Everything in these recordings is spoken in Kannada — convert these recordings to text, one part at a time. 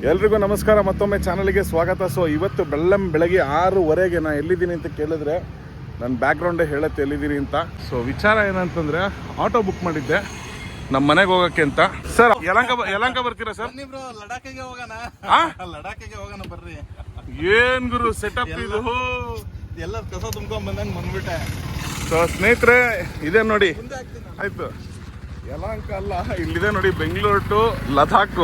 ಎಲ್ರಿಗೂ ನಮಸ್ಕಾರ, ಮತ್ತೊಮ್ಮೆ ಚಾನಲ್ಗೆ ಸ್ವಾಗತ. ಸೊ ಇವತ್ತು ಬೆಳಗ್ಗೆ 6:15 ನಾನು ಎಲ್ಲಿದ್ದೀನಿ ಅಂತ ಕೇಳಿದ್ರೆ ನನ್ನ ಬ್ಯಾಕ್ಗ್ರೌಂಡೇ ಹೇಳುತ್ತೆ ಎಲ್ಲಿದ್ದೀನಿ ಅಂತ. ಸೊ ವಿಚಾರ ಏನಂತಂದರೆ ಆಟೋ ಬುಕ್ ಮಾಡಿದ್ದೆ ನಮ್ಮ ಮನೆಗೆ ಹೋಗೋಕ್ಕೆ ಅಂತ. ಸರ್ ಯಲಹಂಕ ಬರ್ತೀರಾ ಸರ್? ಲಡಾಖಿಗೆ ಹೋಗೋಣ ಬರ್ರಿ. ಏನ್ ಗುರು ಸೆಟಪ್ ಇದು, ಎಲ್ಲ ಕಸ ತುಂಬ್ಕೊಂಡ್ ಬಂದಂಗೆ ಬಂದ್ಬಿಟ್ಟೆ. ಸೊ ಸ್ನೇಹಿತರೆ ಇದೆ ನೋಡಿ, ಆಯ್ತು ಯಲಹಂಕ ಅಲ್ಲ, ಇಲ್ಲಿದೆ ನೋಡಿ, Bengaluru to Ladakh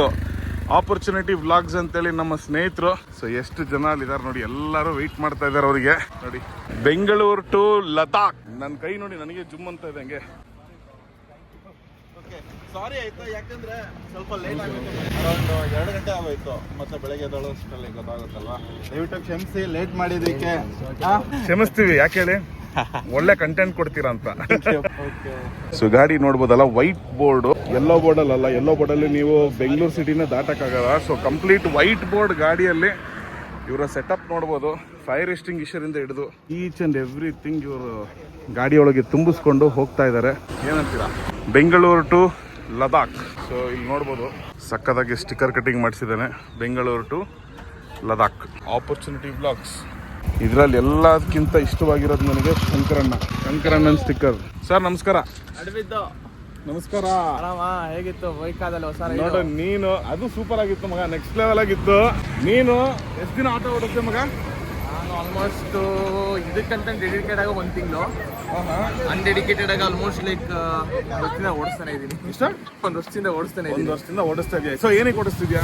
opportunity vlogs ಅಂತೇಳಿ ನಮ್ಮ ಸ್ನೇಹಿತರು. ಸೊ ಎಷ್ಟು ಜನ ಅಲ್ಲಿದ್ದಾರೆ ನೋಡಿ, ಎಲ್ಲರೂ ವೆಯ್ಟ್ ಮಾಡ್ತಾ ಇದ್ದಾರೆ ಅವರಿಗೆ. ನೋಡಿ ಬೆಂಗಳೂರು ಟು ಲದಾಖ್. ನನ್ನ ಕೈ ನೋಡಿ ನನಗೆ ಜುಮ್ ಅಂತ ಇದೆ ಹಂಗೆ. ಸಾರಿ ಆಯ್ತಾ, ಯಾಕಂದ್ರೆ ಸ್ವಲ್ಪ ಲೇಟ್ ಆಗಿತ್ತು, ಅರೌಂಡ್ 2 ಗಂಟೆ ಆಗೋಯ್ತು. ಮತ್ತೆ ಬೆಳಗ್ಗೆ ಎದ್ದೇಳೋಷ್ಟರಲ್ಲಿ ಗೊತ್ತಾಗುತ್ತಲ್ವಾ, ದಯವಿಟ್ಟು ಕ್ಷಮಿಸಿ ಲೇಟ್ ಮಾಡಿದ್ದಕ್ಕೆ. ಕ್ಷಮಿಸ್ತೀವಿ, ಯಾಕೆ ಹೇಳಿ, ಒಳ್ಳೆ ಕಂಟೆಂಟ್ ಕೊಡ್ತೀರಾ ಅಂತ. ಸೊ ಗಾಡಿ ನೋಡ್ಬೋದಲ್ಲ, ವೈಟ್ ಬೋರ್ಡ್, ಯೆಲ್ಲೋ ಬೋರ್ಡ್ ಅಲ್ಲ, ಯೆಲ್ಲೋ ಬೋರ್ಡ್ ಅಲ್ಲಿ ನೀವು ಬೆಂಗಳೂರು ಸಿಟಿನ ದಾಟಕ್ಕಾಗಲ್ಲ. ಸೊ ಕಂಪ್ಲೀಟ್ ವೈಟ್ ಬೋರ್ಡ್ ಗಾಡಿಯಲ್ಲಿ ಇವರ ಸೆಟಪ್ ನೋಡ್ಬೋದು. ಫೈರ್ ಎಕ್ಸ್ಟಿಂಗ್ವಿಷರ್ ಇಂದ ಹಿಡಿದು ಈಚ್ ಅಂಡ್ ಎವ್ರಿಥಿಂಗ್ ಇವರು ಗಾಡಿಯೊಳಗೆ ತುಂಬಿಸ್ಕೊಂಡು ಹೋಗ್ತಾ ಇದ್ದಾರೆ. ಏನಂತೀರಾ? ಬೆಂಗಳೂರು ಟು ಲದಾಖ್. ಸೊ ಇಲ್ಲಿ ನೋಡ್ಬೋದು ಸಕ್ಕದಾಗಿ ಸ್ಟಿಕ್ಕರ್ ಕಟಿಂಗ್ ಮಾಡಿಸಿದ್ದಾನೆ, Bengaluru to Ladakh opportunity blogs. ಇದರಲ್ಲಿ ಎಲ್ಲದಕ್ಕಿಂತ ಇಷ್ಟವಾಗಿರೋದು ನನಗೆ ಶಂಕರಣ್ಣನ ಸ್ಟಿಕ್ಕರ್. ಸರ್ ನಮಸ್ಕಾರ. ನಮಸ್ಕಾರ. ಹೇಗಿತ್ತು ಬೈಕಾದಲ್ಲಿ ಹೊಸ ನೋಡು ನೀನು, ಅದು ಸೂಪರ್ ಆಗಿತ್ತು ಮಗ, ನೆಕ್ಸ್ಟ್ ಲೆವೆಲ್ ಆಗಿತ್ತು. ನೀನು ಎಷ್ಟು ದಿನ ಆಟೋ ಓಡಿಸ್ತೆ ಮಗ? ನಾನು ಆಲ್ಮೋಸ್ಟ್ ಇದಕ್ಕಂತ ಡೆಡಿಕೇಟ್ ಆಗಿ 1 ತಿಂಗಳು, ಅನ್ಡೆಡಿಕೇಟೆಡ್ ಆಗಿ ಆಲ್ಮೋಸ್ಟ್ ಲೈಕ್ 1 ವರ್ಷದಿಂದ ಓಡಿಸ್ತಾನೆ ಇದ್ದೀನಿ. ಇಷ್ಟ 1 ವರ್ಷದಿಂದ ಓಡಿಸ್ತಾನೆ, 1 ವರ್ಷದಿಂದ ಓಡಿಸ್ತಾ ಇದೆಯಾ? ಸೊ ಏನಕ್ಕೆ ಓಡಿಸ್ತಿದ್ಯಾ?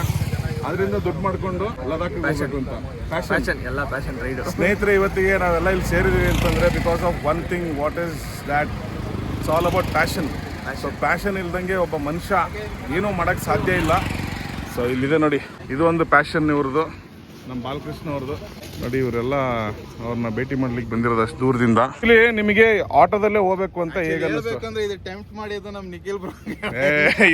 ಅದರಿಂದ ದುಡ್ಡು ಮಾಡ್ಕೊಂಡು ಲದಾಖ್ ಹೋಗ್ಬೇಕು ಅಂತ. ಪ್ಯಾಷನ್, ಎಲ್ಲ ಪ್ಯಾಷನ್ ರೈಡ್. ಸ್ನೇಹಿತರೆ, ಇವತ್ತಿಗೆ ನಾವೆಲ್ಲ ಇಲ್ಲಿ ಸೇರಿದ್ದೀವಿ ಅಂತಂದರೆ because of one thing. What is that? It's all about passion. So passion ಇಲ್ದಂಗೆ ಒಬ್ಬ ಮನುಷ್ಯ ಏನೂ ಮಾಡೋಕ್ಕೆ ಸಾಧ್ಯ ಇಲ್ಲ. ಸೊ ಇಲ್ಲಿದೆ ನೋಡಿ, ಇದು ಒಂದು ಪ್ಯಾಷನ್ ಇವ್ರದ್ದು, ನಮ್ಮ ಬಾಲಕೃಷ್ಣ ಅವ್ರದ್ದು. ನೋಡಿ ಇವರೆಲ್ಲ ಅವ್ರನ್ನ ಭೇಟಿ ಮಾಡ್ಲಿಕ್ಕೆ ಬಂದಿರೋದು ಅಷ್ಟು ದೂರದಿಂದ. ಇಲ್ಲಿ ನಿಮಗೆ ಆಟೋದಲ್ಲೇ ಹೋಗ್ಬೇಕು ಅಂತ ಹೇಗೆ ಹೇಳ್ಬೇಕಂದ್ರೆ ಇದು ಟೆಂಪ್ಟ್ ಮಾಡಿದ್ದು ನಮ್ಮ ನಿಖಿಲ್ ಬ್ರೋ.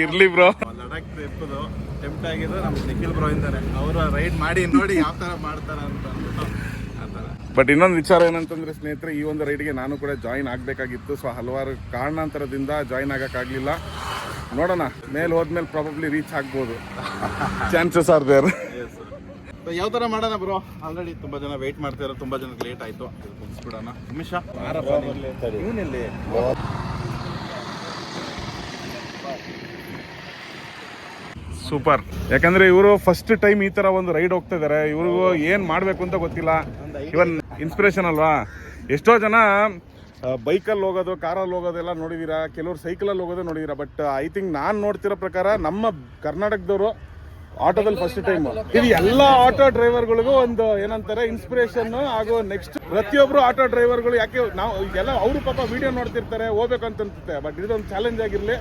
ಇರ್ಲಿ ಬ್ರೋ, ಲಡಾಖ್ ಟ್ರಿಪ್ಪದು ಟೆಂಪ್ಟ್ ಆಗಿದ್ದು ನಮ್ಮ ನಿಖಿಲ್ ಬ್ರೋ ಇಂದಾನೆ. ಅವರು ರೈಡ್ ಮಾಡಿ ನೋಡಿ ಯಾವ ಥರ ಮಾಡ್ತಾರೆ ಅಂತ ಅಂದ್ಬಿಟ್ಟು ಆ ಥರ. ಬಟ್ ಇನ್ನೊಂದು ವಿಚಾರ ಏನಂತಂದ್ರೆ ಸ್ನೇಹಿತರೆ, ಈ ಒಂದು ರೈಡ್ಗೆ ನಾನು ಕೂಡ ಜಾಯಿನ್ ಆಗಬೇಕಾಗಿತ್ತು. ಸೊ ಹಲವಾರು ಕಾರಣಾಂತರದಿಂದ ಜಾಯಿನ್ ಆಗೋಕ್ಕಾಗಲಿಲ್ಲ. ನೋಡೋಣ, ಮೇಲೆ ಹೋದ್ಮೇಲೆ ಪ್ರಾಬಬ್ಲಿ ರೀಚ್ ಆಗ್ಬೋದು. Chances are there. ಯಾವ ಥರ ಮಾಡೋಣ ಬ್ರೋ? ಆಲ್ರೆಡಿ ತುಂಬ ಜನ ವೆಯ್ಟ್ ಮಾಡ್ತಿದ್ದಾರೆ, ತುಂಬ ಜನಕ್ಕೆ ಲೇಟ್ ಆಯಿತು. ಮುಗಿಸ್ಬಿಡೋಣ. ನಿಮಿಷ ಇವನಲ್ಲಿ ಸೂಪರ್. ಯಾಕಂದ್ರೆ ಇವರು ಫಸ್ಟ್ ಟೈಮ್ ಈ ತರ ಒಂದು ರೈಡ್ ಹೋಗ್ತಾ ಇದಾರೆ. ಇವ್ರಿಗೂ ಏನ್ ಮಾಡ್ಬೇಕು ಅಂತ ಗೊತ್ತಿಲ್ಲ. ಇವನ್ ಇನ್ಸ್ಪಿರೇಷನ್ ಅಲ್ವಾ? ಎಷ್ಟೋ ಜನ ಬೈಕಲ್ಲಿ ಹೋಗೋದು, ಕಾರಲ್ಲಿ ಹೋಗೋದೆಲ್ಲ ನೋಡಿದೀರಾ, ಕೆಲವರು ಸೈಕಲಲ್ಲಿ ಹೋಗೋದು ನೋಡಿದೀರಾ. ಬಟ್ ಐ ಥಿಂಕ್ ನಾನು ನೋಡ್ತಿರೋ ಪ್ರಕಾರ ನಮ್ಮ ಕರ್ನಾಟಕದವರು ಆಟೋದಲ್ಲಿ ಫಸ್ಟ್ ಟೈಮ್. ಇದು ಎಲ್ಲ ಆಟೋ ಡ್ರೈವರ್ಗಳಿಗೂ ಒಂದು ಏನಂತಾರೆ ಇನ್ಸ್ಪಿರೇಷನ್ ಹಾಗೂ ನೆಕ್ಸ್ಟ್ ಪ್ರತಿಯೊಬ್ರು ಆಟೋ ಡ್ರೈವರ್ಗಳು. ಯಾಕೆ ನಾವು ಎಲ್ಲ ಅವರು ಪಾಪ ವಿಡಿಯೋ ನೋಡ್ತಿರ್ತಾರೆ, ಹೋಗ್ಬೇಕು ಅಂತ ಅನ್ಸುತ್ತೆ. ಬಟ್ ಇದೊಂದು ಚಾಲೆಂಜ್ ಆಗಿರ್ಲಿ,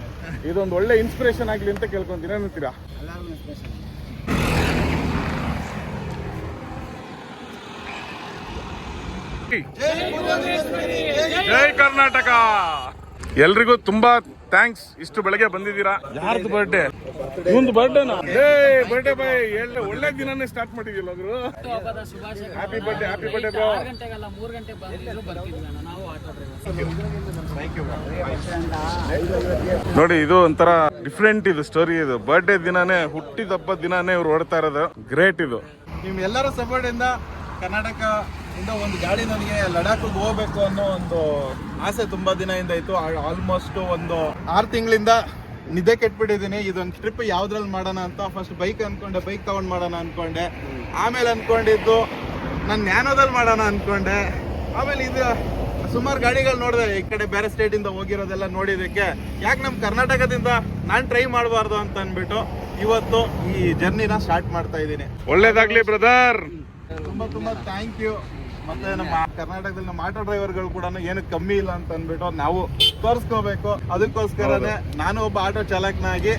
ಇದೊಂದು ಒಳ್ಳೆ ಇನ್ಸ್ಪಿರೇಷನ್ ಆಗಲಿ ಅಂತ ಕೇಳ್ಕೊಂತೀನಿ. ಏನಂತೀರಾ? ಜೈ ಕರ್ನಾಟಕ. ಎಲ್ರಿಗೂ ತುಂಬಾ ಥ್ಯಾಂಕ್ಸ್, ಇಷ್ಟು ಬೆಳಗ್ಗೆ ಬಂದಿದ್ದೀರಾ. ಯಾರ್ದು ಬರ್ಡೇ? ಮುಂದೆ ಬರ್ಡೇನಾ? ಬರ್ಡೇ ಬೈ, ಒಳ್ಳೆ ದಿನನೇ ಸ್ಟಾರ್ಟ್ ಮಾಡಿದ್ಯಲ್ಲ ಅವರು. Happy birthday, happy birthday bro. ನೋಡಿ, ಇದು ಒಂಥರ ಡಿಫ್ರೆಂಟ್ ಇದು ಸ್ಟೋರಿ. ಇದು ಬರ್ಡೇ ದಿನಾನೇ, ಹುಟ್ಟಿದ ಹಬ್ಬದ ದಿನಾನೇ ಇವ್ರು ಓಡ್ತಾ ಇರೋದು. ಗ್ರೇಟ್ ಇದು. ನಿಮ್ ಎಲ್ಲರ ಸಪೋರ್ಟ್ ಇಂದ ಕರ್ನಾಟಕ ಇಂದ ಒಂದು ಗಾಡಿ ನನಗೆ ಲಡಾಖಿಗೆ ಹೋಗ್ಬೇಕು ಅನ್ನೋ ಒಂದು ಆಸೆ ತುಂಬಾ ದಿನದಿಂದ ಇತ್ತು. ಆಲ್ಮೋಸ್ಟ್ ಒಂದು 6 ತಿಂಗಳಿಂದ ನಿದ್ದೆ ಕೆಟ್ಬಿಟ್ಟಿದ್ದೀನಿ. ಇದೊಂದು ಟ್ರಿಪ್ ಯಾವ್ದ್ರಲ್ಲಿ ಮಾಡೋಣ ಅಂತ. ಫಸ್ಟ್ ಬೈಕ್ ಅನ್ಕೊಂಡೆ, ಬೈಕ್ ತಗೊಂಡ್ ಮಾಡೋಣ ಅನ್ಕೊಂಡೆ. ಆಮೇಲೆ ಅನ್ಕೊಂಡಿದ್ದು ನಾನು ನ್ಯಾನೋದಲ್ಲಿ ಮಾಡೋಣ ಅನ್ಕೊಂಡೆ. ಆಮೇಲೆ ಇದು ಸುಮಾರು ಗಾಡಿಗಳು ನೋಡಿದೆ, ಈ ಕಡೆ ಬೇರೆ ಸ್ಟೇಟ್ ಇಂದ ಹೋಗಿರೋದೆಲ್ಲ ನೋಡಿದಕ್ಕೆ ಯಾಕೆ ನಮ್ಮ ಕರ್ನಾಟಕದಿಂದ ನಾನು ಟ್ರೈ ಮಾಡಬಾರ್ದು ಅಂತ ಅಂದ್ಬಿಟ್ಟು ಇವತ್ತು ಈ ಜರ್ನಿನ ಸ್ಟಾರ್ಟ್ ಮಾಡ್ತಾ ಇದ್ದೀನಿ. ಒಳ್ಳೇದಾಗ್ಲಿ ಬ್ರದರ್. ತುಂಬಾ ಥ್ಯಾಂಕ್ ಯು. ಮತ್ತೆ ನಮ್ಮ ಕರ್ನಾಟಕದಲ್ಲಿ ನಮ್ಮ ಆಟೋ ಡ್ರೈವರ್ಗಳು ಕೂಡ ಏನು ಕಮ್ಮಿ ಇಲ್ಲ ಅಂತ ಅಂದ್ಬಿಟ್ಟು ನಾವು ತೋರಿಸ್ಕೋಬೇಕು. ಅದಕ್ಕೋಸ್ಕರನೇ ನಾನು ಒಬ್ಬ ಆಟೋ ಚಾಲಕನಾಗಿ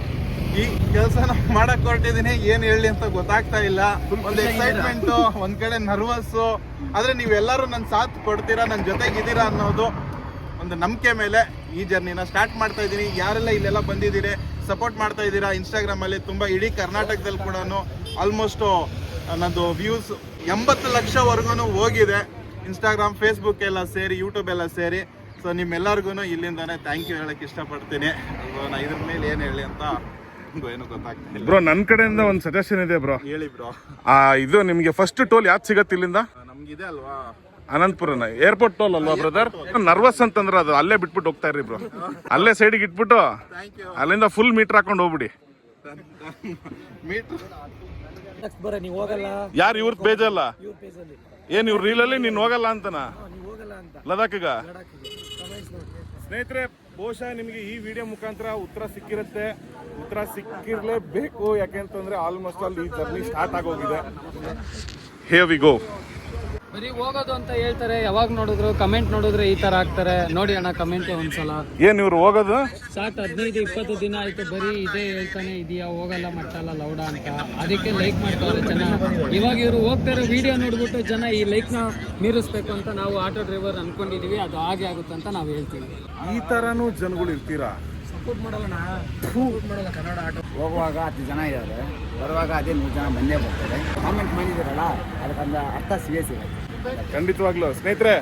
ಈ ಕೆಲಸನ ಮಾಡಕ್ ಹೊರಟಿದ್ದೀನಿ. ಏನ್ ಹೇಳಿ ಅಂತ ಗೊತ್ತಾಗ್ತಾ ಇಲ್ಲ. ಒಂದು ಎಕ್ಸೈಟ್ಮೆಂಟ್, ಒಂದ್ ಕಡೆ ನರ್ವಸ್. ಆದ್ರೆ ನೀವೆಲ್ಲರೂ ನನ್ನ ಸಾಥ್ ಕೊಡ್ತೀರಾ, ನನ್ನ ಜೊತೆಗಿದ್ದೀರಾ ಅನ್ನೋದು ಒಂದು ನಂಬಿಕೆ ಮೇಲೆ ಈ ಜರ್ನಿನ ಸ್ಟಾರ್ಟ್ ಮಾಡ್ತಾ ಇದ್ದೀನಿ. ಯಾರೆಲ್ಲ ಇಲ್ಲೆಲ್ಲ ಬಂದಿದ್ದೀರಿ, ಸಪೋರ್ಟ್ ಮಾಡ್ತಾ ಇದ್ದೀರಾ ಇನ್ಸ್ಟಾಗ್ರಾಮ್ ಅಲ್ಲಿ, ತುಂಬಾ ಇಡೀ ಕರ್ನಾಟಕದಲ್ಲಿ ಕೂಡ ಆಲ್ಮೋಸ್ಟ್ ನನ್ನದು ವ್ಯೂಸ್ 80 ಲಕ್ಷವರೆಗೂ ಹೋಗಿದೆ. ಇನ್ಸ್ಟಾಗ್ರಾಮ್, ಫೇಸ್ಬುಕ್ ಎಲ್ಲ ಸೇರಿ, ಯೂಟ್ಯೂಬ್ ಎಲ್ಲ ಸೇರಿ. ಸೊ ನಿಮ್ಮೆಲ್ಲರಿಗೂ ಇಲ್ಲಿಂದಾನೆ ಥ್ಯಾಂಕ್ ಯು ಹೇಳಕ್ಕೆ ಇಷ್ಟಪಡ್ತೀನಿ. ನಾ ಇದ್ರ ಮೇಲೆ ಏನು ಹೇಳಿ ಅಂತ ನಂಗೂ ಏನು ಗೊತ್ತಾಗ್ತಿಲ್ಲ. ಬ್ರೋ ನನ್ನ ಕಡೆಯಿಂದ ಒಂದು ಸಜೆಷನ್ ಇದೆ ಬ್ರೋ. ಹೇಳಿ ಬ್ರೋ. ಇದು ನಿಮಗೆ ಫಸ್ಟ್ ಟೋಲ್ ಯಾವ್ದು ಸಿಗತ್ತೆ ಇಲ್ಲಿಂದ? ನಮ್ಗಿದೆ ಅಲ್ವಾ ಅನಂತಪುರನ ಏರ್ಪೋರ್ಟ್ ಟೋಲ್ ಅಲ್ವಾ ಬ್ರದರ್? ನರ್ವಸ್ ಅಂತಂದ್ರೆ ಅದು ಅಲ್ಲೇ ಬಿಟ್ಬಿಟ್ಟು ಹೋಗ್ತಾ ಇರ್ರಿ ಬ್ರೋ. ಅಲ್ಲೇ ಸೈಡಿಗೆ ಇಟ್ಬಿಟ್ಟು ಅಲ್ಲಿಂದ ಫುಲ್ ಮೀಟರ್ ಹಾಕೊಂಡು ಹೋಗ್ಬಿಡಿ. ನೀವು ಹೋಗಲ್ಲ, ಯಾರು ಇವ್ರ ಪೇಜ್ ಅಲ್ಲ ಏನ್ ಇವ್ರ ರೀಲಲ್ಲಿ ನೀನ್ ಹೋಗಲ್ಲ ಅಂತನಾ ಲದಾಖಗ? ಸ್ನೇಹಿತರೆ, ಬಹುಶಃ ನಿಮಗೆ ಈ ವಿಡಿಯೋ ಮುಖಾಂತರ ಉತ್ತರ ಸಿಕ್ಕಿರುತ್ತೆ. ಉತ್ತರ ಸಿಕ್ಕಿರ್ಲೇಬೇಕು, ಯಾಕೆಂತಂದ್ರೆ ಆಲ್ಮೋಸ್ಟ್ ಆಲ್ ಈ ಜರ್ನಿ ಸ್ಟಾರ್ಟ್ ಆಗೋಗಿದೆ. Here we go. ಬರೀ ಹೋಗೋದು ಅಂತ ಹೇಳ್ತಾರೆ, ಯಾವಾಗ ನೋಡಿದ್ರು ಕಮೆಂಟ್ ನೋಡಿದ್ರೆ ಈ ತರ ಆಗ್ತಾರೆ. ನೋಡಿ ಅಣ್ಣ ಕಮೆಂಟ್ ಒಂದ್ಸಲ. ಏನ್ ಇವ್ರು ಹೋಗೋದು ಸಾಕು 15-20 ದಿನ ಆಯ್ತು, ಬರೀ ಇದೇ ಹೇಳ್ತಾನೆ ಇದೆಯಾ, ಹೋಗಲ್ಲ ಮಟ್ಟಲ್ಲ ಲೌಡ ಅಂತ. ಅದಕ್ಕೆ ಲೈಕ್ ಮಾಡ್ತಾರೆ ಜನ. ಇವಾಗ ಇವರು ಹೋಗ್ತಾರೆ ವಿಡಿಯೋ ನೋಡ್ಬಿಟ್ಟು ಜನ ಈ ಲೈಕ್ ನ ಮೀರಿಸ್ಬೇಕು ಅಂತ ನಾವು ಆಟೋ ಡ್ರೈವರ್ ಅನ್ಕೊಂಡಿದೀವಿ. ಅದು ಹಾಗೆ ಆಗುತ್ತೆ ಅಂತ ನಾವು ಹೇಳ್ತೀವಿ. ಈ ತರಾನು ಜನಗಳು ಇರ್ತೀರಾ? ಸಪೋರ್ಟ್ ಮಾಡಲ್ಲ ಕನ್ನಡ ಆಟೋ. ಹೋಗುವಾಗ 10 ಜನ ಇದ್ದಾರೆ, ಬರುವಾಗ ಅದೇ 100 ಜನ ಬಂದೇ ಬರ್ತಾರೆ. ಕಾಮೆಂಟ್ ಮಾಡಿದಿರಲ್ಲ, ಅದಕ್ಕೊಂದು ಅರ್ಥ ಸಿಗುತ್ತೆ. ಖಂಡಿತವಾಗ್ಲು ಸ್ನೇಹಿತರೆ,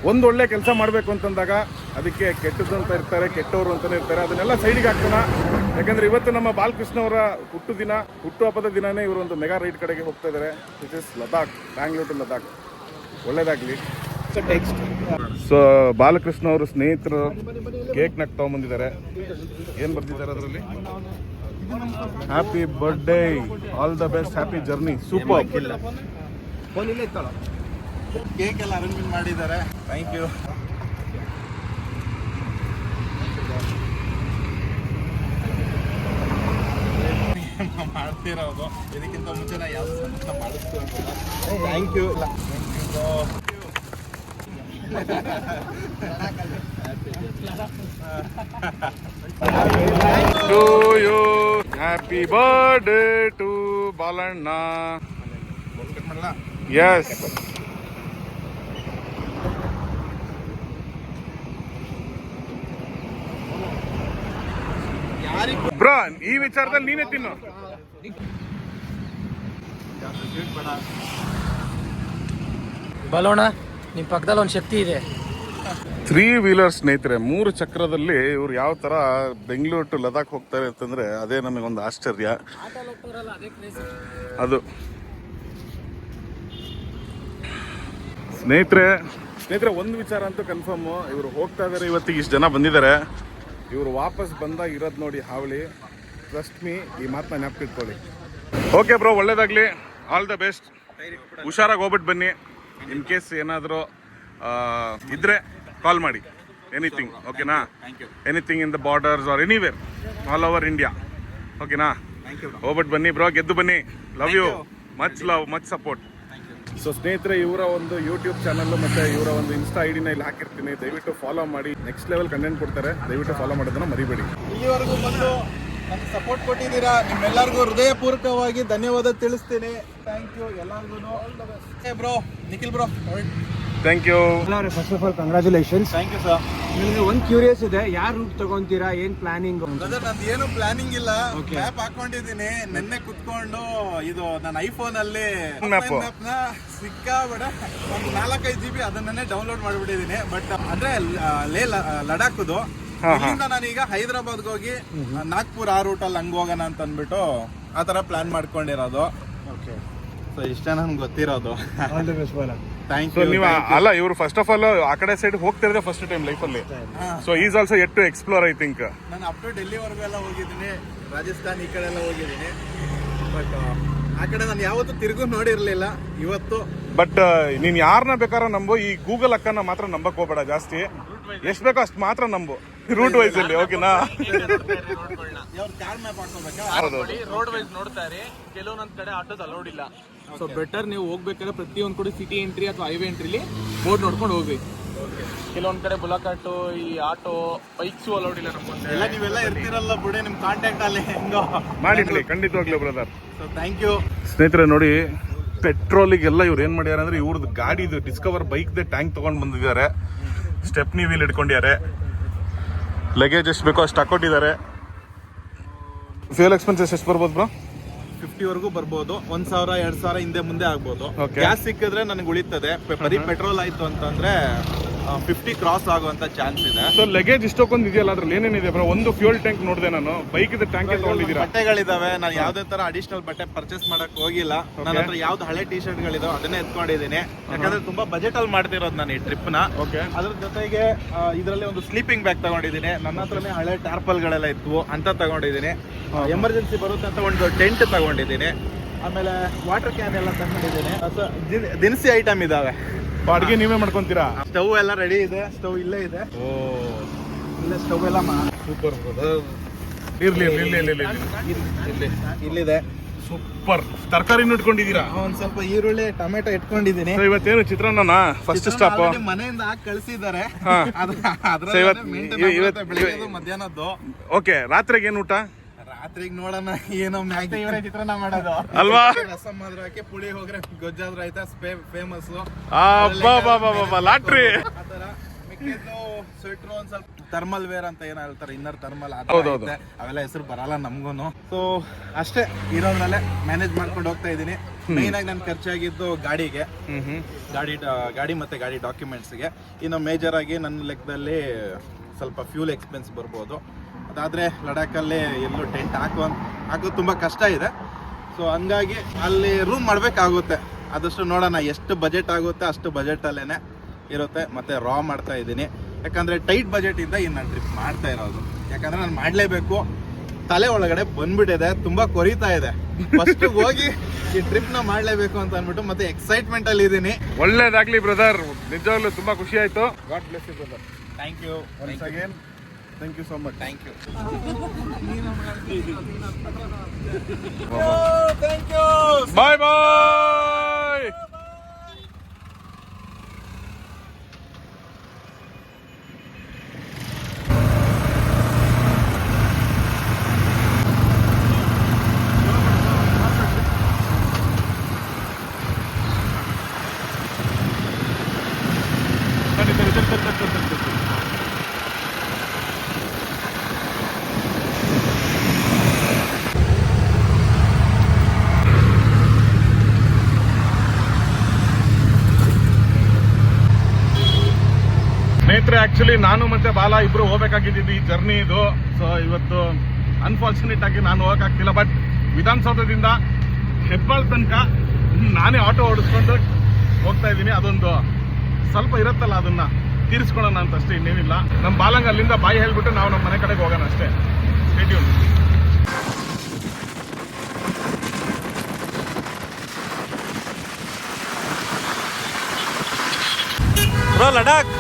ಒಂದು ಒಳ್ಳೆ ಕೆಲಸ ಮಾಡಬೇಕು ಅಂತಂದಾಗ ಅದಕ್ಕೆ ಕೆಟ್ಟದ್ದು ಅಂತ ಇರ್ತಾರೆ, ಕೆಟ್ಟವರು ಅಂತಾನೆ ಇರ್ತಾರೆ. ಅದನ್ನೆಲ್ಲ ಸೈಡಿಗೆ ಹಾಕೋಣ. ಯಾಕಂದ್ರೆ ಇವತ್ತು ನಮ್ಮ ಬಾಲಕೃಷ್ಣ ಅವರ ಹುಟ್ಟುಹಬ್ಬದ ದಿನನೇ ಇವರು ಒಂದು ಮೆಗಾ ರೈಡ್ ಕಡೆಗೆ ಹೋಗ್ತಾ ಇದ್ದಾರೆ. Which is Ladakh, Bangalore to Ladakh. ಒಳ್ಳೇದಾಗ್ಲಿ. ಸೊ ಬಾಲಕೃಷ್ಣ ಅವರು ಸ್ನೇಹಿತರು ಕೇಕ್ ನಕ್ ತಗೊಂಡ್ಬಂದಿದ್ದಾರೆ. ಏನ್ ಬರ್ದಿದ್ದಾರೆ ಅದರಲ್ಲಿ? Happy birthday, all the best, happy journey, super. Cake ಎಲ್ಲ ಅರೇಂಜ್ಮೆಂಟ್ ಮಾಡಿದ್ದಾರೆ. Thank you. ಮಾಡ್ತಿರೋದು ಇದಕ್ಕಿಂತ ಮುಂಚೆ ನಾ ಯಾವ್ದು ಸಂತ ಮಾಡಿಸ್ತು ಅಂತ. Thank you. To you, happy birthday to Balanna. Yes, bro ಈ ವಿಚಾರದಲ್ಲಿ ನೀನೇ ತಿನ್ನು. ಬಲೋಣ, ನಿಮ್ ಪಕ್ಕದಲ್ಲಿ ಒಂದು ಶಕ್ತಿ ಇದೆ. 3 ವೀಲರ್ ಸ್ನೇಹಿತರೆ, 3 ಚಕ್ರದಲ್ಲಿ ಇವ್ರು ಯಾವ ತರ ಬೆಂಗಳೂರು ಟು ಲದಾಖ್ ಹೋಗ್ತಾರೆ ಅಂತಂದ್ರೆ ಅದೇ ನಮಗೊಂದು ಆಶ್ಚರ್ಯ. ಅದು ಸ್ನೇಹಿತರೆ ಒಂದು ವಿಚಾರ ಅಂತೂ ಕನ್ಫರ್ಮ್, ಇವರು ಹೋಗ್ತಾ ಇದಾರೆ. ಇವತ್ತಿಗೆ ಇಷ್ಟು ಜನ ಬಂದಿದ್ದಾರೆ. ಇವರು ವಾಪಸ್ ಬಂದಾಗ ಇರೋದು ನೋಡಿ ಹಾವಳಿ. ಟ್ರಸ್ಟ್ ಮೀ, ಈ ಮಾತನ್ನ ನೆನಪಿಟ್ಕೊಳ್ಳಿ. ಓಕೆ ಬ್ರೋ, ಒಳ್ಳೇದಾಗ್ಲಿ, ಆಲ್ ದ ಬೆಸ್ಟ್. ಹುಷಾರಾಗಿ ಹೋಗ್ಬಿಟ್ಟು ಬನ್ನಿ. ಇನ್ ಕೇಸ್ ಏನಾದರೂ ಇದ್ರೆ ಕಾಲ್ ಮಾಡಿ. ಎನಿಥಿಂಗ್, ಓಕೆನಾ? Anything in the borders or anywhere all over India, ಓಕೆನಾ? ಹೋಗ್ಬಿಟ್ಟು ಬನ್ನಿ ಬ್ರೋ, ಗೆದ್ದು ಬನ್ನಿ. Love you, much love, much support. So ಸ್ನೇಹಿತರೆ, ಇವರ ಒಂದು ಯೂಟ್ಯೂಬ್ ಚಾನಲ್ ಮತ್ತು ಇವರ ಒಂದು ಇನ್ಸ್ಟಾ ಐಡಿನ ಇಲ್ಲಿ ಹಾಕಿರ್ತೀನಿ. ದಯವಿಟ್ಟು ಫಾಲೋ ಮಾಡಿ. ನೆಕ್ಸ್ಟ್ ಲೆವೆಲ್ ಕಂಟೆಂಟ್ ಕೊಡ್ತಾರೆ. ದಯವಿಟ್ಟು ಫಾಲೋ ಮಾಡೋದನ್ನ ಮರಿಬೇಡಿ. ಇಲ್ಲಿವರೆಗೂ ಬಂದು ನಮ್ಗೆ ಸಪೋರ್ಟ್ ಕೊಟ್ಟಿದ್ದೀರಾ. ನಿಮ್ಮೆಲ್ಲರಿಗೂ ಹೃದಯಪೂರ್ವಕವಾಗಿ ಧನ್ಯವಾದ ತಿಳಿಸ್ತೀನಿ. ಥ್ಯಾಂಕ್ ಯು ಎಲ್ಲರಿಗೂ. Bro, Nikhil bro, thank you. First of all congratulations. Thank you sir. ನಿಮಗೆ ಒಂದು ಕ್ಯೂರಿಯಸ್ ಇದೆ, ಯಾರು ರೂಟ್ ತಗೊಂತೀರಾ, ಏನು ಪ್ಲಾನಿಂಗ್? ಬ್ರದರ್, ನಂದು ಏನು ಪ್ಲಾನಿಂಗ್ ಇಲ್ಲ. ಮ್ಯಾಪ್ ಹಾಕೊಂಡಿದ್ದೀನಿ. ನಿನ್ನೆ ಕುತ್ಕೊಂಡು ಇದು ನನ್ನ ಐಫೋನ್ ಅಲ್ಲಿ ಮ್ಯಾಪ್ ನ ಸಿಕ್ಕಾಬಿಡ ಒಂದು 4-5 GB ಅದನ್ನೇ ಡೌನ್ಲೋಡ್ ಮಾಡಿಬಿಟ್ಟಿದ್ದೀನಿ. ಬಟ್ ಅಂದ್ರೆ ಲಡಾಖ್ದು ಇಲ್ಲಿಂದ ನಾನೀಗ ಹೈದರಾಬಾದ್ಗೆ ಹೋಗಿ ನಾಗ್ಪುರ್ ಆ ರೂಟಲ್ಲಿ ಹಂಗೆ ಹೋಗೋಣ ಅಂತ ಅಂದ್ಬಿಟ್ಟು ಆ ಥರ ಪ್ಲಾನ್ ಮಾಡ್ಕೊಂಡಿರೋದು. ಸೊ ಇಷ್ಟೇ ನನ್ಗೆ ಗೊತ್ತಿರೋದು. Thank so you. ನೀವು ಅಲ್ಲ, ಇವರು ಫಸ್ಟ್ ಆಫ್ ಆಲ್ ಆ ಕಡೆ ಸೈಡ್ ಹೋಗ್ತಿರೋದೇ ಫಸ್ಟ್ ಟೈಮ್ ಲೈಫಲ್ಲಿ. So is also yet to explore, I think. ನಾನು ಅಪ್ ಟು ಡೆಲ್ಲಿವರೆಗೂ ಎಲ್ಲ ಹೋಗಿದ್ದೀನಿ, ರಾಜಸ್ಥಾನ್ ಈ ಕಡೆ ಎಲ್ಲ ಹೋಗಿದ್ದೀನಿ. ಬಟ್ ಆ ಕಡೆ ನಾನು ಯಾವತ್ತೂ ತಿರುಗು ನೋಡಿರ್ಲಿಲ್ಲ ಇವತ್ತು. ಬಟ್ ನೀನ್ ಯಾರನ್ನ ಬೇಕಾದ್ರೆ ನಂಬು, ಈ ಗೂಗಲ್ ಅಕ್ಕನ ಮಾತ್ರ ನಂಬಕ್ ಹೋಗ್ಬೇಡ ಜಾಸ್ತಿ. ಎಷ್ಟು ಬೇಕೋ ಅಷ್ಟು ಮಾತ್ರ ನಂಬು, ರೂಟ್ ವೈಸ್ ಅಲ್ಲಿ, ಓಕೆನಾ? ಕಾರ್ ಮ್ಯಾಪ್ ಹಾಕೋಬೇಕಾ? ರೋಡ್ ವೈಸ್ ನೋಡ್ತಾ ಇರಿ. ಕೆಲವೊಂದೊಂದ್ ಕಡೆ ಆಟೋಸ್ ಅಲೌಡ್ ಇಲ್ಲ. ಸೊ ಬೆಟರ್ ನೀವು ಹೋಗ್ಬೇಕಾದ್ರೆ ಪ್ರತಿಯೊಂದು ಕೂಡ ಸಿಟಿ ಎಂಟ್ರಿ ಅಥವಾ ಹೈವೇ ಎಂಟ್ರಿಲಿ ಬೋರ್ಡ್ ನೋಡ್ಕೊಂಡು ಹೋಗ್ರಿ. ಕೆಲವೊಂದ್ ಕಡೆ ಬುಲಕಟ್ಟು, ಈ ಆಟೋ, ಬೈಕ್ಸು ಅಲೌಡ್ ಇಲ್ಲ ನಮ್ಗೆ. ಎಲ್ಲ ನೀವೆಲ್ಲ ಇರ್ತಿರಲ್ಲ ಬಿಡಿ, ನಿಮ್ ಕಾಂಟ್ಯಾಕ್ಟ್ ಅಲ್ಲಿ ಹೆಂಗೋ ಮಾಡಿಡ್ಲಿ, ಖಂಡಿತವಾಗ್ಲೂ ಬ್ರದರ್. So thank you. ಸ್ನೇಹಿತರೆ ನೋಡಿ, ಪೆಟ್ರೋಲಿಗೆಲ್ಲ ಇವ್ರು ಏನ್ ಮಾಡ್ಯಾರ ಅಂದ್ರೆ ಇವ್ರದ್ದು ಗಾಡಿದು ಡಿಸ್ಕವರ್ ಬೈಕ್ದೇ ಟ್ಯಾಂಕ್ ತಗೊಂಡ್ ಬಂದಿದ್ದಾರೆ. ಸ್ಟೆಪ್ನಿ ವೀಲ್ ಇಟ್ಕೊಂಡಿದ್ದಾರೆ. ಲಗೇಜ್ ಎಷ್ಟು ಬೇಕೋ ಅಷ್ಟು ಹಾಕೊಟ್ಟಿದ್ದಾರೆ. ಫ್ಯೂಯಲ್ ಎಕ್ಸ್ಪೆನ್ಸಸ್ ಎಷ್ಟು ಬರ್ಬೋದು ಬ್ರೋ? 50 ಬರ್ಬೋದು. 1,000-2,000 ಹಿಂದೆ ಮುಂದೆ ಆಗ್ಬೋದು. Okay. ಗ್ಯಾಸ್ ಸಿಕ್ಕಿದ್ರೆ ನನಗೆ ಉಳಿತದೆ. ಬರೀ ಪೆಟ್ರೋಲ್ ಆಯ್ತು ಅಂತಂದ್ರೆ 50 ಕ್ರಾಸ್ ಆಗುವಂತ ಚಾನ್ಸ್ ಇದೆ. ಸೊ ಲಗೇಜ್ ಇಷ್ಟೊಂದು ಇದೆಯಲ್ಲ, ಅದ್ರಲ್ಲಿ ಏನೇನಿದೆ ಬ್ರೋ? ಒಂದು ಫ್ಯೂಲ್ ಟ್ಯಾಂಕ್ ನೋಡಿದೆ ನಾನು, ಬೈಕ್ ಟ್ಯಾಂಕ್ ತಗೊಂಡಿದ್ದೀರಾ? ಬಟ್ಟೆಗಳಿದಾವೆ, ನಾನು ಯಾವ್ದೇ ತರ ಅಡಿಷನಲ್ ಬಟ್ಟೆ ಪರ್ಚೇಸ್ ಮಾಡಕ್ ಹೋಗಿಲ್ಲ. ನನ್ನ ಹತ್ರ ಯಾವ್ದು ಹಳೆ ಟಿ ಶರ್ಟ್ ಗಳಿದಾವೆ ಅದನ್ನೇ ಎತ್ಕೊಂಡಿದ್ದೀನಿ, ಯಾಕಂದ್ರೆ ತುಂಬಾ ಬಜೆಟ್ ಅಲ್ಲಿ ಮಾಡ್ತಿರೋದು ನಾನು ಈ ಟ್ರಿಪ್ ನ. ಓಕೆ. ಅದ್ರ ಜೊತೆಗೆ ಇದರಲ್ಲಿ ಒಂದು ಸ್ಲೀಪಿಂಗ್ ಬ್ಯಾಗ್ ತಗೊಂಡಿದ್ದೀನಿ. ನನ್ನ ಹತ್ರನೇ ಹಳೆ ಟಾರ್ಪಲ್ ಗಳೆಲ್ಲ ಇದ್ವು ಅಂತ ತಗೊಂಡಿದ್ದೀನಿ. ಎಮರ್ಜೆನ್ಸಿ ಬರುತ್ತೆ ಅಂತ ಒಂದು ಟೆಂಟ್ ತಗೊಂಡಿದ್ದೀನಿ. ಆಮೇಲೆ ವಾಟರ್ ಕ್ಯಾನ್ ಎಲ್ಲ ತಗೊಂಡಿದ್ದೀನಿ. ದಿನಸಿ ಐಟಮ್ ಇದಾವೆ. ಅಡುಗೆ ನೀವೇ ಮಾಡ್ಕೊಂತೀರಾ? ಸ್ಟವ್ ಎಲ್ಲ ರೆಡಿ ಇದೆ, ಸ್ಟವ್ ಇಲ್ಲೇ ಇದೆ. ಓ ಇಲ್ಲೇ ಸ್ಟವ್ ಎಲ್ಲ ಸೂಪರ್. ಇರ್ಲಿ ಇಲ್ಲಿದೆ. ಸೂಪರ್. ತರಕಾರಿನೂ ಇಟ್ಕೊಂಡಿದ್ದೀರಾ? ಒಂದ್ ಸ್ವಲ್ಪ ಈರುಳ್ಳಿ ಟೊಮೆಟೊ ಇಟ್ಕೊಂಡಿದ್ದೀನಿ. ಇವತ್ತೇನು ಚಿತ್ರಾನ್ನ ಫಸ್ಟ್ ಸ್ಟಾಪ್? ಮನೆಯಿಂದ ಹಾಕಿ ಕಳಿಸಿದ್ದಾರೆ. ಇವತ್ತು ಮಧ್ಯಾಹ್ನದ್ದು. ಓಕೆ. ರಾತ್ರಿಗೆ ಏನು ಊಟ? ರಾತ್ರಿಗೆ ನೋಡೋಣ, ಏನೋ ಮ್ಯಾಗಿ ಚಿತ್ರಾನ್ನ ಮಾಡೋದು ಅಲ್ವಾ? ರಸಂ ಆದ್ರೂ ಹಾಕಿ, ಪುಳಿ ಹೋಗ್ರೆ ಗೊಜ್ಜಾದ್ರೂ ಆಯ್ತಾ, ಫೇಮಸ್. ಲಾಟ್ರಿ. ಆತರ ಮಿಕ್ಕಿದ್ದು ಸ್ವೆಟ್ರು ಒಂದ್ ಸ್ವಲ್ಪ ಥರ್ಮಲ್ ವೇರ್ ಅಂತ ಏನ್ ಹೇಳ್ತಾರೆ, ಇನ್ನರ್ ಥರ್ಮಲ್ ಅವೆಲ್ಲ ಹೆಸರು ಬರಲ್ಲ ನಮ್ಗೂನು. ಸೊ ಅಷ್ಟೇ, ಇರೋದ್ರಲ್ಲೇ ಮ್ಯಾನೇಜ್ ಮಾಡ್ಕೊಂಡು ಹೋಗ್ತಾ ಇದೀನಿ. ಮೈನ್ ಆಗಿ ನನ್ ಖರ್ಚಾಗಿದ್ದು ಗಾಡಿಗೆ, ಗಾಡಿ ಮತ್ತೆ ಗಾಡಿ ಡಾಕ್ಯುಮೆಂಟ್ಸ್ಗೆ. ಇನ್ನು ಮೇಜರ್ ಆಗಿ ನನ್ನ ಲೆಕ್ಕದಲ್ಲಿ ಸ್ವಲ್ಪ ಫ್ಯೂಲ್ ಎಕ್ಸ್ಪೆನ್ಸ್ ಬರ್ಬೋದು. ಅದಾದ್ರೆ ಲಡಾಖಲ್ಲಿ ಎಲ್ಲೂ ಟೆಂಟ್ ಹಾಕೋದು ತುಂಬಾ ಕಷ್ಟ ಇದೆ. ಸೊ ಹಂಗಾಗಿ ಅಲ್ಲಿ ರೂಮ್ ಮಾಡ್ಬೇಕಾಗುತ್ತೆ. ಆದಷ್ಟು ನೋಡೋಣ, ಎಷ್ಟು ಬಜೆಟ್ ಆಗುತ್ತೆ ಅಷ್ಟು ಬಜೆಟ್ ಅಲ್ಲೇನೆ ಇರುತ್ತೆ. ಮತ್ತೆ ರಾ ಮಾಡ್ತಾ ಇದ್ದೀನಿ, ಯಾಕಂದ್ರೆ ಟೈಟ್ ಬಜೆಟ್ ಇಂದ ನಾನು ಟ್ರಿಪ್ ಮಾಡ್ತಾ ಇರೋದು. ಯಾಕಂದ್ರೆ ನಾನು ಮಾಡ್ಲೇಬೇಕು, ತಲೆ ಒಳಗಡೆ ಬಂದ್ಬಿಟ್ಟಿದೆ, ತುಂಬಾ ಕೊರಿತಾ ಇದೆ. ಫಸ್ಟ್ ಹೋಗಿ ಈ ಟ್ರಿಪ್ ನ ಮಾಡ್ಲೇಬೇಕು ಅಂತ ಅಂದ್ಬಿಟ್ಟು ಮತ್ತೆ ಎಕ್ಸೈಟ್ಮೆಂಟ್ ಅಲ್ಲಿ ಇದ್ದೀನಿ. ಒಳ್ಳೇದಾಗ್ಲಿ ಬ್ರದರ್, ನಿಜವಾಗ್ಲೂ ತುಂಬಾ ಖುಷಿ ಆಯ್ತು. God bless you brother. Thank you once again, thank you so much. Thank you. Bye bye. ಸ್ನೇಹಿತರೆ, ಆಕ್ಚುಲಿ ನಾನು ಮತ್ತೆ ಬಾಲ ಇಬ್ರು ಹೋಗ್ಬೇಕಾಗಿದ್ದು ಈ ಜರ್ನಿ ಇದು. ಸೊ ಇವತ್ತು ಅನ್ಫಾರ್ಚುನೇಟ್ ಆಗಿ ನಾನು ಹೋಗಕ್ಕಾಗ್ತಿಲ್ಲ. ಬಟ್ ವಿಧಾನಸೌಧದಿಂದ ಹೆಬ್ಬಾಳ್ ತನಕ ನಾನೇ ಆಟೋ ಓಡಿಸ್ಕೊಂಡು ಹೋಗ್ತಾ ಇದ್ದೀನಿ. ಅದೊಂದು ಸ್ವಲ್ಪ ಇರುತ್ತಲ್ಲ, ಅದನ್ನ ತೀರಿಸ್ಕೊಳ್ಳೋಣ ಅಂತ ಅಷ್ಟೇ, ಇನ್ನೇನಿಲ್ಲ. ನಮ್ಮ ಬಾಲಂಗ್ ಅಲ್ಲಿಂದ ಬಾಯಿ ಹೇಳ್ಬಿಟ್ಟು ನಾವು ನಮ್ಮ ಮನೆ ಕಡೆಗೆ ಹೋಗೋಣ ಅಷ್ಟೇ. Stay tune. ಬ್ರೋ, ಲಡಾಖ್